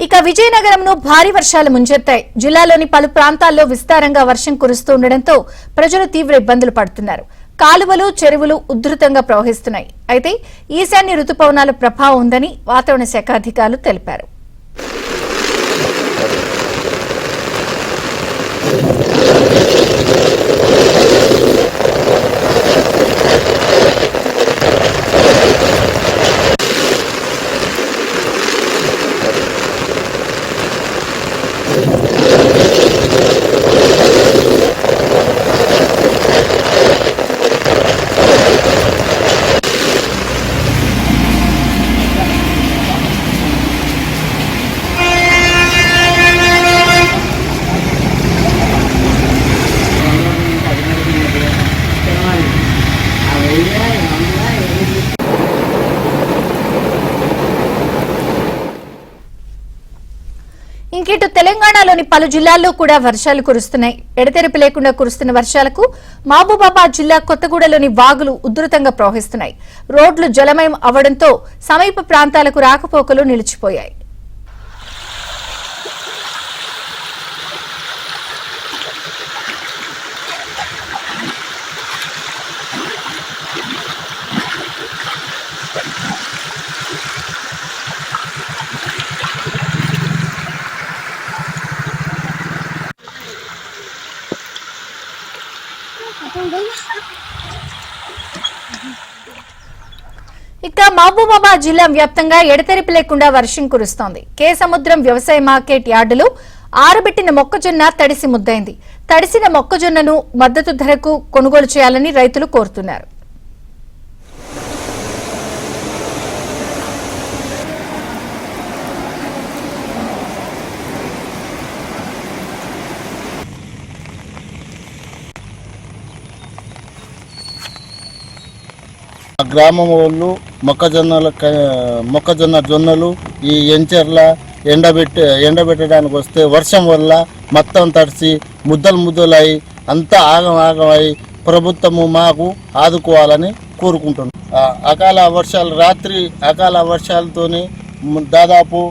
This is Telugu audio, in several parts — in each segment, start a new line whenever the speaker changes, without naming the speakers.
ఇక విజయనగరంను భారీ వర్షాలు ముంచెత్తాయి. జిల్లాలోని పలు ప్రాంతాల్లో విస్తారంగా వర్షం కురుస్తుండటంతో ప్రజలు తీవ్ర ఇబ్బందులు పడుతున్నారు. కాలువలు, చెరువులు ఉధృతంగా ప్రవహిస్తున్నాయి. అయితే ఈశాన్య రుతుపవనాల ప్రభావం ఉందని వాతావరణ శాఖ అధికారులు తెలిపారు. ఇంకిటు తెలంగాణలోని పలు జిల్లాల్లో కూడా వర్షాలు కురుస్తున్నాయి. ఎడతెరిపి లేకుండా కురుస్తున్న వర్షాలకు మహబూబాబాద్ జిల్లా కొత్తగూడలోని వాగులు ఉధృతంగా ప్రవహిస్తున్నాయి. రోడ్లు జలమయం అవడంతో సమీప ప్రాంతాలకు రాకపోకలు నిలిచిపోయాయి. ఇక మహబూబాబాద్ జిల్లా వ్యాప్తంగా ఎడతెరిపి లేకుండా వర్షం కురుస్తోంది. కే సముద్రం వ్యవసాయ మార్కెట్ యార్డులో ఆరబెట్టిన మొక్కజొన్న తడిసి ముద్దైంది. తడిసిన మొక్కజొన్నను మద్దతు ధరకు కొనుగోలు చేయాలని రైతులు కోరుతున్నారు.
గ్రామం వాళ్ళు మొక్కజొన్న జొన్నలు ఈ ఎంచెర్ల ఎండబెట్టడానికి వస్తే వర్షం వల్ల మొత్తం తడిసి ముద్దలై అంతా ఆగమై ప్రభుత్వము మాకు ఆదుకోవాలని కోరుకుంటున్నాం. రాత్రి అకాల వర్షాలతోని దాదాపు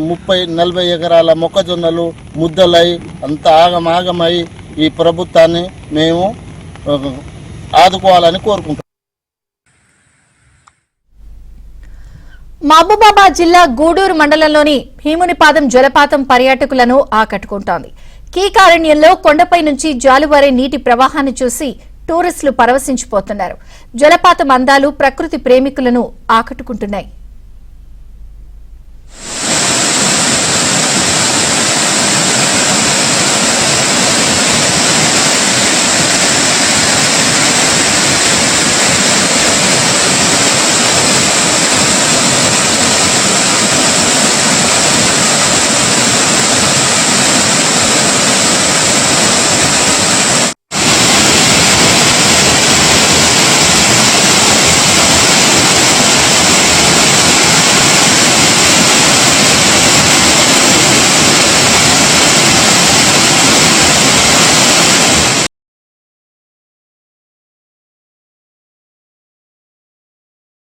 30-40 ఎకరాల మొక్కజొన్నలు ముద్దలై అంతా ఆగమై ఈ ప్రభుత్వాన్ని మేము ఆదుకోవాలని కోరుకుంటున్నాం.
మహబూబాబాద్ జిల్లా గూడూరు మండలంలోని భీమునిపాదం జలపాతం పర్యాటకులను ఆకట్టుకుంటోంది. కీకారణ్యంలో కొండపై నుంచి జాలువారే నీటి ప్రవాహాన్ని చూసి టూరిస్టులు పరవశించిపోతున్నారు. జలపాతం అందాలు ప్రకృతి ప్రేమికులను ఆకట్టుకుంటున్నాయి.